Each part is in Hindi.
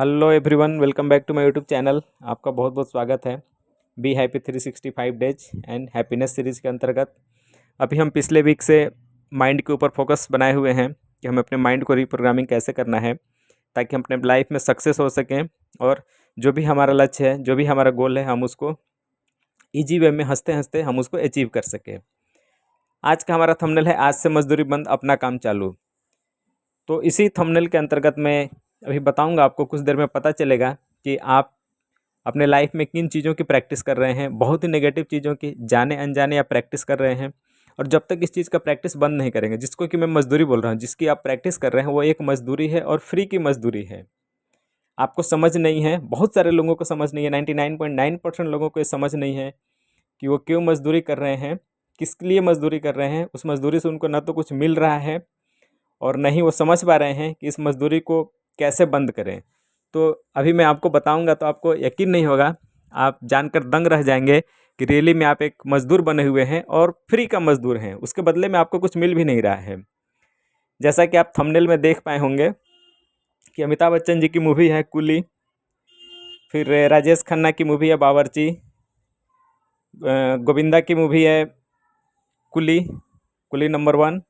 Hello everyone, welcome back to my YouTube channel. आपका बहुत बहुत स्वागत है be happy 365 days and happiness series के अंतर्गत। अभी हम पिछले वीक से माइंड के ऊपर फोकस बनाए हुए हैं कि हमें अपने माइंड को रिप्रोग्रामिंग कैसे करना है ताकि हम अपने लाइफ में सक्सेस हो सकें और जो भी हमारा लक्ष्य है, जो भी हमारा गोल है, हम उसको ईजी वे में हंसते हंसते हम उसको अचीव कर सकें। आज का हमारा थंबनेल है, आज से मजदूरी बंद, अपना काम चालू। तो इसी थंबनेल के अंतर्गत मैं अभी बताऊंगा आपको, कुछ देर में पता चलेगा कि आप अपने लाइफ में किन चीज़ों की प्रैक्टिस कर रहे हैं। बहुत ही नेगेटिव चीज़ों की जाने अनजाने आप प्रैक्टिस कर रहे हैं, और जब तक इस चीज़ का प्रैक्टिस बंद नहीं करेंगे, जिसको कि मैं मजदूरी बोल रहा हूँ, जिसकी आप प्रैक्टिस कर रहे हैं, वो एक मजदूरी है और फ्री की मजदूरी है। आपको समझ नहीं है, बहुत सारे लोगों को समझ नहीं है, 99.9% लोगों को ये समझ नहीं है कि वो क्यों मजदूरी कर रहे हैं, किसके लिए मजदूरी कर रहे हैं। उस मजदूरी से उनको ना तो कुछ मिल रहा है और न ही वो समझ पा रहे हैं कि इस मजदूरी को कैसे बंद करें। तो अभी मैं आपको बताऊंगा तो आपको यकीन नहीं होगा, आप जानकर दंग रह जाएंगे कि रियली में आप एक मजदूर बने हुए हैं और फ्री का मजदूर हैं। उसके बदले में आपको कुछ मिल भी नहीं रहा है। जैसा कि आप थंबनेल में देख पाए होंगे कि अमिताभ बच्चन जी की मूवी है कूली, फिर राजेश खन्ना की मूवी है बावर्ची, गोविंदा की मूवी है कुली, कुली नंबर 1,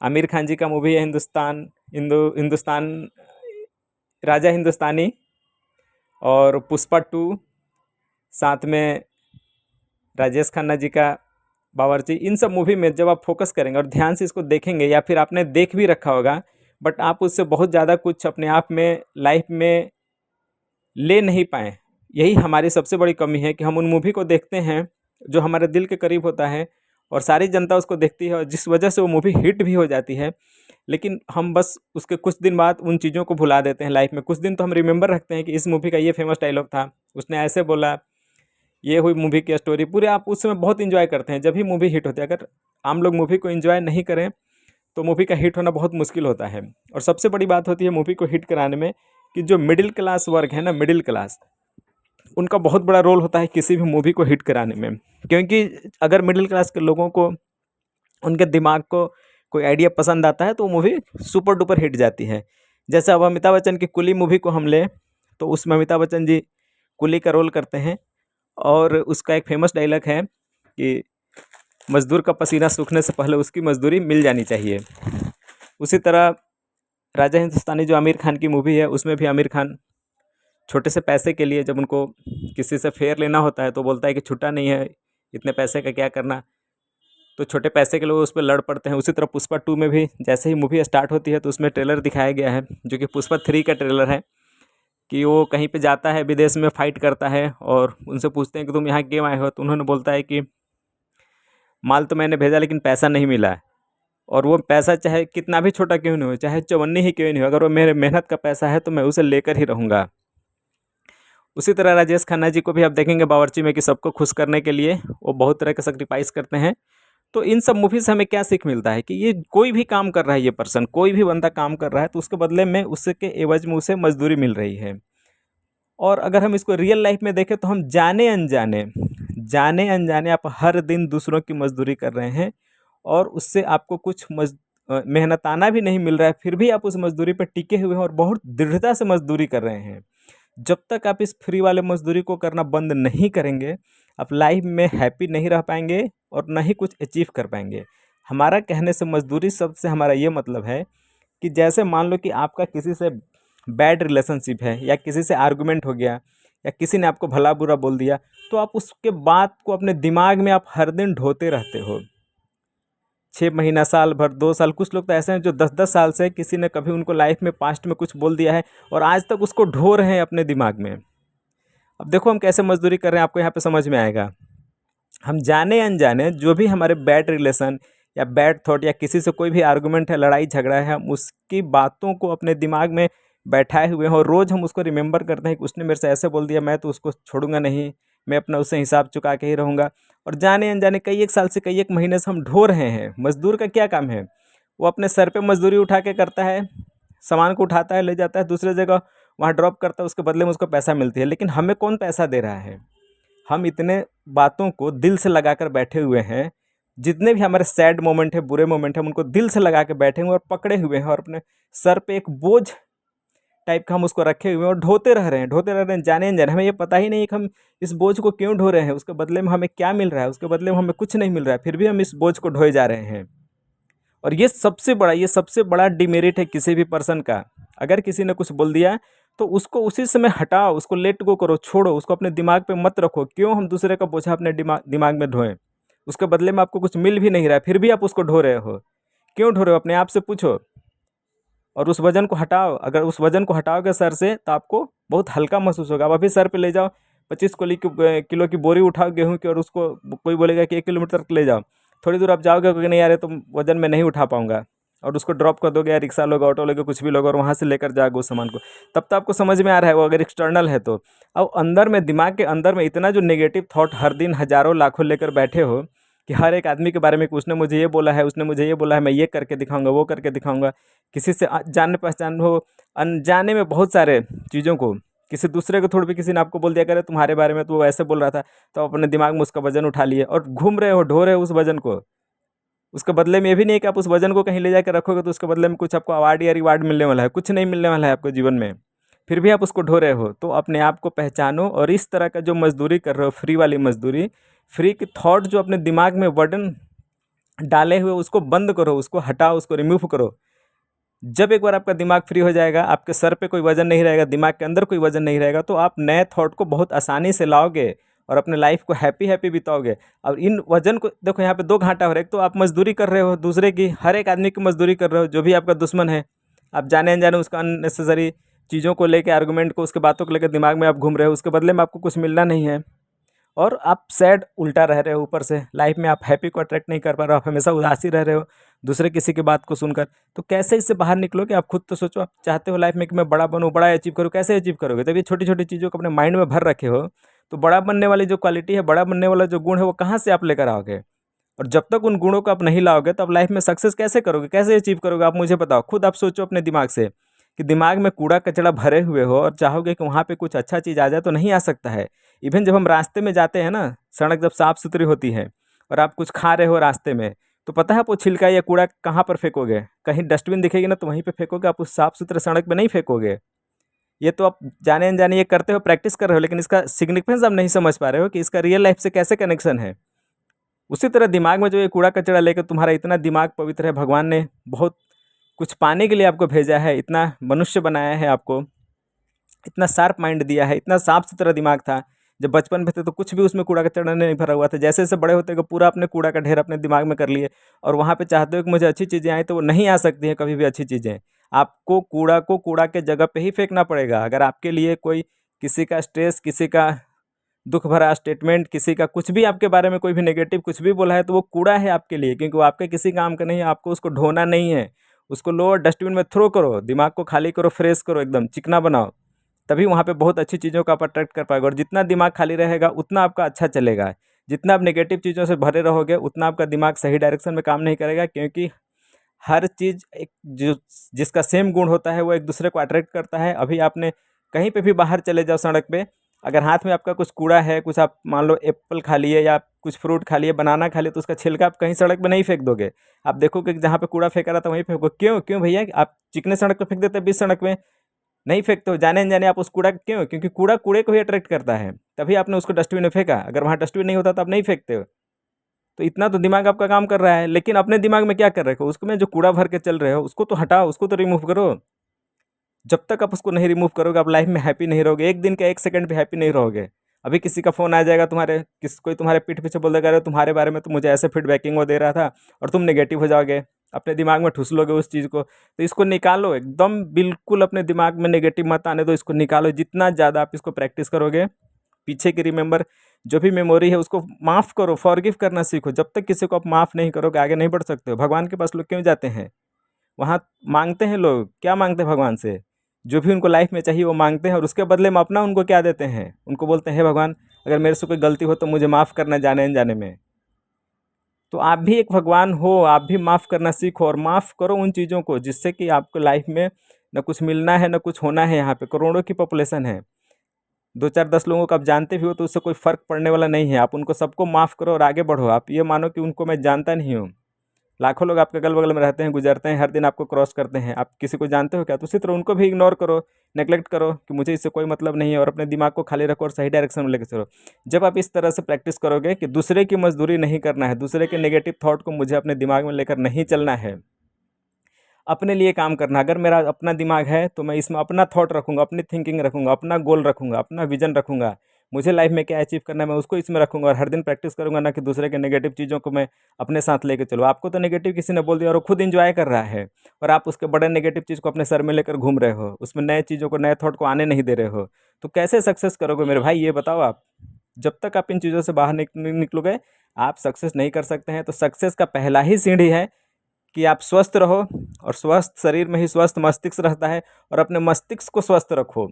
आमिर खान जी का मूवी है हिंदुस्तान राजा हिंदुस्तानी, और पुष्पा 2, साथ में राजेश खन्ना जी का बावर्ची। इन सब मूवी में जब आप फोकस करेंगे और ध्यान से इसको देखेंगे, या फिर आपने देख भी रखा होगा बट आप उससे बहुत ज़्यादा कुछ अपने आप में लाइफ में ले नहीं पाए। यही हमारी सबसे बड़ी कमी है कि हम उन मूवी को देखते हैं जो हमारे दिल के करीब होता है और सारी जनता उसको देखती है, और जिस वजह से वो मूवी हिट भी हो जाती है। लेकिन हम बस उसके कुछ दिन बाद उन चीज़ों को भुला देते हैं। लाइफ में कुछ दिन तो हम रिमेंबर रखते हैं कि इस मूवी का ये फेमस डायलॉग था, उसने ऐसे बोला, ये हुई मूवी की स्टोरी। पूरे आप उस समय बहुत इन्जॉय करते हैं जब भी मूवी हिट होती है। अगर आम लोग मूवी को इन्जॉय नहीं करें तो मूवी का हिट होना बहुत मुश्किल होता है। और सबसे बड़ी बात होती है मूवी को हिट कराने में कि जो मिडिल क्लास वर्ग है ना, मिडिल क्लास, उनका बहुत बड़ा रोल होता है किसी भी मूवी को हिट कराने में। क्योंकि अगर मिडिल क्लास के लोगों को, उनके दिमाग को कोई आइडिया पसंद आता है तो वो मूवी सुपर डुपर हिट जाती है। जैसे अब अमिताभ बच्चन की कुली मूवी को हम लें तो उसमें अमिताभ बच्चन जी कुली का रोल करते हैं, और उसका एक फेमस डायलॉग है कि मज़दूर का पसीना सूखने से पहले उसकी मजदूरी मिल जानी चाहिए। उसी तरह राजा हिंदुस्तानी जो आमिर खान की मूवी है, उसमें भी आमिर खान छोटे से पैसे के लिए जब उनको किसी से फेयर लेना होता है तो बोलता है कि छुट्टा नहीं है, इतने पैसे का क्या करना। तो छोटे पैसे के लोग उस पर लड़ पड़ते हैं। उसी तरह पुष्पा 2 में भी जैसे ही मूवी स्टार्ट होती है तो उसमें ट्रेलर दिखाया गया है, जो कि पुष्पा 3 का ट्रेलर है, कि वो कहीं पे जाता है, विदेश में फ़ाइट करता है, और उनसे पूछते हैं कि तुम यहाँ क्यों आए हो, तो उन्होंने बोलता है कि माल तो मैंने भेजा लेकिन पैसा नहीं मिला है। और वो पैसा चाहे कितना भी छोटा क्यों नहीं हो, चाहे चवन्नी ही क्यों नहीं हो, अगर वो मेरे मेहनत का पैसा है तो मैं उसे लेकर ही रहूँगा। उसी तरह राजेश खन्ना जी को भी आप देखेंगे बावर्ची में कि सबको खुश करने के लिए वो बहुत तरह के सेक्रीफाइस करते हैं। तो इन सब मूवी से हमें क्या सीख मिलता है कि ये कोई भी काम कर रहा है, ये पर्सन, कोई भी बंदा काम कर रहा है तो उसके बदले में उसके एवज में उसे मजदूरी मिल रही है। और अगर हम इसको रियल लाइफ में देखें तो हम जाने अनजाने आप हर दिन दूसरों की मजदूरी कर रहे हैं, और उससे आपको कुछ मेहनताना भी नहीं मिल रहा है, फिर भी आप उस मजदूरी पर टिके हुए हैं और बहुत दृढ़ता से मजदूरी कर रहे हैं। जब तक आप इस फ्री वाले मजदूरी को करना बंद नहीं करेंगे, आप लाइफ में हैप्पी नहीं रह पाएंगे और ना ही कुछ अचीव कर पाएंगे। हमारा कहने से मजदूरी शब्द से हमारा ये मतलब है कि जैसे मान लो कि आपका किसी से बैड रिलेशनशिप है, या किसी से आर्गुमेंट हो गया, या किसी ने आपको भला बुरा बोल दिया, तो आप उसके बात को अपने दिमाग में आप हर दिन ढोते रहते हो, 6 महीना, साल भर, 2 साल। कुछ लोग तो ऐसे हैं जो 10-10 साल से किसी ने कभी उनको लाइफ में पास्ट में कुछ बोल दिया है और आज तक उसको ढो रहे हैं अपने दिमाग में। अब देखो हम कैसे मजदूरी कर रहे हैं, आपको यहाँ पे समझ में आएगा। हम जाने अनजाने जो भी हमारे बैड रिलेशन या बैड थॉट या किसी से कोई भी आर्गुमेंट है, लड़ाई झगड़ा है, हम उसकी बातों को अपने दिमाग में बैठाए हुए हैं, और रोज़ हम उसको रिमेंबर करते हैं कि उसने मेरे से ऐसे बोल दिया, मैं तो उसको छोड़ूंगा नहीं, मैं अपना उससे हिसाब चुका के ही रहूँगा। और जाने अनजाने कई एक साल से, कई एक महीने से हम ढो रहे हैं। मज़दूर का क्या काम है, वो अपने सर पे मजदूरी उठा के करता है, सामान को उठाता है, ले जाता है दूसरे जगह, वहाँ ड्रॉप करता है, उसके बदले में उसको पैसा मिलती है। लेकिन हमें कौन पैसा दे रहा है? हम इतने बातों को दिल से लगा कर बैठे हुए हैं, जितने भी हमारे सैड मोमेंट है, बुरे मोमेंट है, हम उनको दिल से लगा के बैठे हुए और पकड़े हुए हैं, और अपने सर पे एक बोझ टाइप का हम उसको रखे हुए हैं और ढोते रह रहे हैं, ढोते रह रहे हैं, जाने अनजाने हमें ये पता ही नहीं है कि हम इस बोझ को क्यों ढो रहे हैं, उसके बदले में हमें क्या मिल रहा है, उसके बदले में हमें कुछ नहीं मिल रहा है, फिर भी हम इस बोझ को ढोए जा रहे हैं। और ये सबसे बड़ा डिमेरिट है किसी भी पर्सन का। अगर किसी ने कुछ बोल दिया तो उसको उसी समय हटाओ, उसको लेट गो करो, छोड़ो, उसको अपने दिमाग पे मत रखो। क्यों हम दूसरे का बोझा अपने दिमाग दिमाग में ढोएं? उसके बदले में आपको कुछ मिल भी नहीं रहा है, फिर भी आप उसको ढो रहे हो। क्यों ढो रहे हो? अपने आप से पूछो और उस वज़न को हटाओ। अगर उस वज़न को हटाओगे सर से तो आपको बहुत हल्का महसूस होगा। अब अभी सर पे ले जाओ, 25 किलो की बोरी उठाओ गेहूँ की, और उसको कोई बोलेगा कि 1 किलोमीटर तक ले जाओ। थोड़ी दूर आप जाओगे, क्योंकि नहीं यार ये तो वज़न में नहीं उठा पाऊँगा, और उसको ड्रॉप कर दोगे, या रिक्शा लोगे, ऑटो लोगे, कुछ भी लोगे, और वहाँ से लेकर जाओगे उस सामान को। तब तो आपको समझ में आ रहा है वो अगर एक्सटर्नल है तो। अब अंदर में, दिमाग के अंदर में इतना जो नेगेटिव थॉट हर दिन हज़ारों लाखों लेकर बैठे हो कि हर एक आदमी के बारे में कि उसने मुझे ये बोला है, उसने मुझे ये बोला है, मैं ये करके दिखाऊँगा, वो करके दिखाऊँगा। किसी से जान पहचान हो, अनजाने में बहुत सारे चीज़ों को, किसी दूसरे के थ्रू भी किसी ने आपको बोल दिया करे तुम्हारे बारे में, तो वो ऐसे बोल रहा था, तो आप अपने दिमाग में उसका वज़न उठा लिए और घूम रहे हो, ढो रहे हो उस वज़न को। उसके बदले में ये भी नहीं कि आप उस वज़न को कहीं ले जाकर रखोगे तो उसके बदले में कुछ आपको अवार्ड या रिवार्ड मिलने वाला है, कुछ नहीं मिलने वाला है आपको जीवन में। फिर भी आप उसको ढो रहे हो। तो अपने आप को पहचानो, और इस तरह का जो मज़दूरी कर रहे हो, फ्री वाली मज़दूरी, फ्री के थॉट जो अपने दिमाग में बर्डन डाले हुए, उसको बंद करो, उसको हटाओ, उसको रिमूव करो। जब एक बार आपका दिमाग फ्री हो जाएगा, आपके सर पे कोई वज़न नहीं रहेगा, दिमाग के अंदर कोई वज़न नहीं रहेगा, तो आप नए थॉट को बहुत आसानी से लाओगे और अपने लाइफ को हैप्पी हैप्पी बिताओगे। और इन वज़न को देखो, यहाँ पे दो घाटा हो रहा है। एक तो आप मज़दूरी कर रहे हो दूसरे की, हर एक आदमी की मज़दूरी कर रहे हो, जो भी आपका दुश्मन है। आप जाने अनजाने उसका अननेसेसरी चीज़ों को लेके, आर्गुमेंट को, उसके बातों को लेकर दिमाग में आप घूम रहे हो, उसके बदले में आपको कुछ मिलना नहीं है। और आप सैड उल्टा रह रहे हो, ऊपर से लाइफ में आप हैप्पी को अट्रैक्ट नहीं कर पा रहे हो, आप हमेशा उदासी रह रहे हो दूसरे किसी की बात को सुनकर। तो कैसे इससे बाहर निकलोगे? आप खुद तो सोचो। आप चाहते हो लाइफ में कि मैं बड़ा बनूँ, बड़ा अचीव करूँ, कैसे अचीव करोगे? तब ये छोटी छोटी चीज़ों को अपने माइंड में भर रखे हो, तो बड़ा बनने वाली जो क्वालिटी है, बड़ा बनने वाला जो गुण है, वो कहाँ से आप लेकर आओगे? और जब तक उन गुणों को आप नहीं लाओगे तो आप लाइफ में सक्सेस कैसे करोगे, कैसे अचीव करोगे? आप मुझे बताओ, खुद आप सोचो अपने दिमाग से, कि दिमाग में कूड़ा कचरा भरे हुए हो और चाहोगे कि वहाँ पे कुछ अच्छा चीज़ आ जाए, तो नहीं आ सकता है। इवन जब हम रास्ते में जाते हैं ना, सड़क जब साफ़ सुथरी होती है और आप कुछ खा रहे हो रास्ते में, तो पता है आप वो छिलका या कूड़ा कहाँ पर फेंकोगे? कहीं डस्टबिन दिखेगी ना, तो वहीं पे फेंकोगे, आप उस साफ़ सुथरे सड़क पे नहीं फेंकोगे। ये तो आप जाने अनजाने ये करते हो, प्रैक्टिस कर रहे हो, लेकिन इसका सिग्निफिकेंस आप नहीं समझ पा रहे हो कि इसका रियल लाइफ से कैसे कनेक्शन है। उसी तरह दिमाग में जो ये कूड़ा कचरा लेकर, तुम्हारा इतना दिमाग पवित्र है, भगवान ने बहुत कुछ पाने के लिए आपको भेजा है, इतना मनुष्य बनाया है आपको, इतना शार्प माइंड दिया है, इतना साफ सुथरा दिमाग था। जब बचपन में थे तो कुछ भी उसमें कूड़ा कचरा नहीं भरा हुआ था। जैसे जैसे बड़े होते गए, पूरा अपने कूड़ा का ढेर अपने दिमाग में कर लिए, और वहाँ पे चाहते हो कि मुझे अच्छी चीज़ें आएँ, तो वो नहीं आ सकती हैं कभी भी अच्छी चीज़ें। आपको कूड़ा को कूड़ा के जगह पे ही फेंकना पड़ेगा। अगर आपके लिए कोई, किसी का स्ट्रेस, किसी का दुःख भरा स्टेटमेंट, किसी का कुछ भी आपके बारे में कोई भी नेगेटिव कुछ भी बोला है, तो वो कूड़ा है आपके लिए, क्योंकि वो आपके किसी काम का नहीं है। आपको उसको ढोना नहीं है, उसको लो और डस्टबिन में थ्रो करो, दिमाग को खाली करो, फ्रेश करो, एकदम चिकना बनाओ। तभी वहाँ पे बहुत अच्छी चीज़ों का आप अट्रैक्ट कर पाएगा। और जितना दिमाग खाली रहेगा उतना आपका अच्छा चलेगा। जितना आप नेगेटिव चीज़ों से भरे रहोगे उतना आपका दिमाग सही डायरेक्शन में काम नहीं करेगा, क्योंकि हर चीज़ एक जो जिसका सेम गुण होता है वो एक दूसरे को अट्रैक्ट करता है। अभी आपने कहीं पे भी बाहर चले जाओ सड़क पे, अगर हाथ में आपका कुछ कूड़ा है, कुछ आप मान लो एप्पल खा लिए या कुछ फ्रूट खा लिए, बनाना खा लिए, तो उसका छिलका आप कहीं सड़क पे नहीं फेंक दोगे। आप देखोगे कि जहाँ पे कूड़ा फेंका रहा था वहीं फेंको। क्यों क्यों भैया? आप चिकने सड़क पे फेंक देते, बीच सड़क में नहीं फेंकते हो, जाने अनजाने आप उस कूड़ा क्यों? क्योंकि कूड़ा कूड़े को ही अट्रैक्ट करता है, तभी आपने उसको डस्टबिन में फेंका। अगर वहाँ डस्टबिन नहीं होता तो आप नहीं फेंकते हो। तो इतना तो दिमाग आपका काम कर रहा है, लेकिन अपने दिमाग में क्या कर रहे हो? उसमें जो कूड़ा भर के चल रहे हो उसको तो हटाओ, उसको तो रिमूव करो। जब तक आप उसको नहीं रिमूव करोगे, आप लाइफ में हैप्पी नहीं रहोगे, एक दिन का एक सेकंड भी हैप्पी नहीं रहोगे। अभी किसी का फ़ोन आ जाएगा, कोई तुम्हारे पीठ पीछे बोल देगा, अरे तुम्हारे बारे में तो मुझे ऐसे फीडबैकिंग वो दे रहा था, और तुम नेगेटिव हो जाओगे, अपने दिमाग में ठूस लोगे उस चीज़ को। तो इसको निकालो एकदम, बिल्कुल अपने दिमाग में नेगेटिव मत आने दो, इसको निकालो। जितना ज़्यादा आप इसको प्रैक्टिस करोगे, पीछे की रिमेंबर जो भी मेमोरी है उसको माफ़ करो, फॉरगिव करना सीखो। जब तक किसी को आप माफ़ नहीं करोगे आगे नहीं बढ़ सकते हो। भगवान के पास लोग क्यों जाते हैं? वहाँ मांगते हैं लोग, क्या मांगते हैं भगवान से? जो भी उनको लाइफ में चाहिए वो मांगते हैं, और उसके बदले में अपना उनको क्या देते हैं? उनको बोलते हैं, हे भगवान, अगर मेरे से कोई गलती हो तो मुझे माफ़ करना जाने अनजाने में। तो आप भी एक भगवान हो, आप भी माफ़ करना सीखो, और माफ़ करो उन चीज़ों को जिससे कि आपको लाइफ में न कुछ मिलना है न कुछ होना है। यहाँ पे करोड़ों की पॉपुलेशन है, 2 4 10 लोगों को आप जानते भी हो तो उससे कोई फ़र्क पड़ने वाला नहीं है। आप उनको सबको माफ़ करो और आगे बढ़ो। आप ये मानो कि उनको मैं जानता नहीं हूँ, लाखों लोग आपके अगल बगल में रहते हैं, गुजरते हैं, हर दिन आपको क्रॉस करते हैं, आप किसी को जानते हो क्या? तो उसी तरह उनको भी इग्नोर करो, नेगलेक्ट करो कि मुझे इससे कोई मतलब नहीं है, और अपने दिमाग को खाली रखो और सही डायरेक्शन में लेके चलो। जब आप इस तरह से प्रैक्टिस करोगे कि दूसरे की मजदूरी नहीं करना है, दूसरे के नेगेटिव थॉट को मुझे अपने दिमाग में लेकर नहीं चलना है, अपने लिए काम करना। अगर मेरा अपना दिमाग है तो मैं इसमें अपना थॉट रखूँगा, अपनी थिंकिंग रखूँगा, अपना गोल रखूँगा, अपना विजन रखूँगा, मुझे लाइफ में क्या अचीव करना है मैं उसको इसमें रखूँगा, और हर दिन प्रैक्टिस करूँगा, ना कि दूसरे के नेगेटिव चीज़ों को मैं अपने साथ लेके चलूँ। आपको तो नेगेटिव किसी ने बोल दिया और वो खुद एंजॉय कर रहा है, और आप उसके बड़े नेगेटिव चीज़ को अपने सर में लेकर घूम रहे हो, उसमें नए चीज़ों को, नए थॉट को आने नहीं दे रहे हो, तो कैसे सक्सेस करोगे मेरे भाई, ये बताओ आप। जब तक आप इन चीज़ों से बाहर निकलोगे, आप सक्सेस नहीं कर सकते हैं। तो सक्सेस का पहला ही सीढ़ी है कि आप स्वस्थ रहो, और स्वस्थ शरीर में ही स्वस्थ मस्तिष्क रहता है, और अपने मस्तिष्क को स्वस्थ रखो,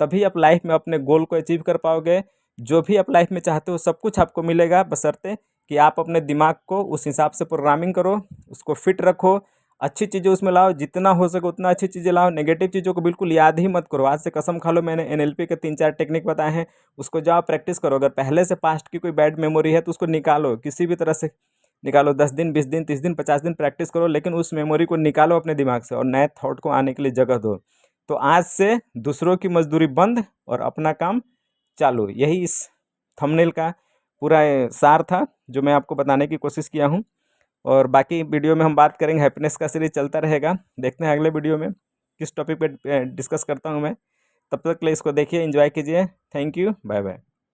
तभी आप लाइफ में अपने गोल को अचीव कर पाओगे। जो भी आप लाइफ में चाहते हो सब कुछ आपको मिलेगा, बशर्ते कि आप अपने दिमाग को उस हिसाब से प्रोग्रामिंग करो, उसको फिट रखो, अच्छी चीज़ें उसमें लाओ, जितना हो सके उतना अच्छी चीज़ें लाओ, नेगेटिव चीज़ों को बिल्कुल याद ही मत करो। आज से कसम खा लो, मैंने एनएलपी के 3-4 टेक्निक बताए हैं, उसको जाओ प्रैक्टिस करो। अगर पहले से पास्ट की कोई बैड मेमोरी है तो उसको निकालो, किसी भी तरह से निकालो। 10 दिन, 20 दिन, 30 दिन, 50 दिन प्रैक्टिस करो, लेकिन उस मेमोरी को निकालो अपने दिमाग से, और नए थॉट को आने के लिए जगह दो। तो आज से दूसरों की मजदूरी बंद और अपना काम चालू। यही इस थंबनेल का पूरा सार था जो मैं आपको बताने की कोशिश किया हूँ। और बाकी वीडियो में हम बात करेंगे, हैप्पीनेस का सीरीज चलता रहेगा। देखते हैं अगले वीडियो में किस टॉपिक पे डिस्कस करता हूँ मैं। तब तक के लिए इसको देखिए, एंजॉय कीजिए। Thank you, bye bye.